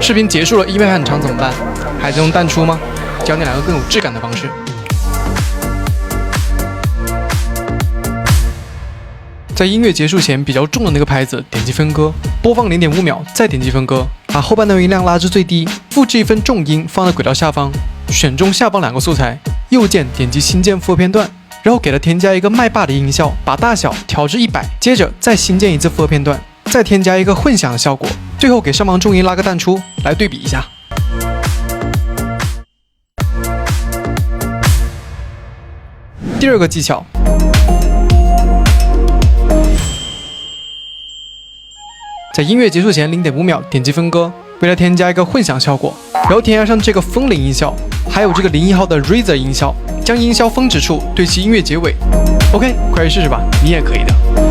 视频结束了，音乐还很长怎么办？还在用淡出吗？教你两个更有质感的方式。在音乐结束前比较重的那个拍子，点击分割，播放0.5秒，再点击分割，把后半段音量拉至最低，复制一份重音放在轨道下方，选中下方2个素材，右键点击新建复合片段，然后给它添加一个麦霸的音效，把大小调至100，接着再新建一次复合片段，再添加一个混响的效果，最后给上方重音拉个淡出，来对比一下。第二个技巧，在音乐结束前0.5秒点击分割，为了添加一个混响效果，然后添加上这个风铃音效，还有这个01号的 Razor 音效，将音效峰值处对齐音乐结尾。OK， 快去试试吧，你也可以的。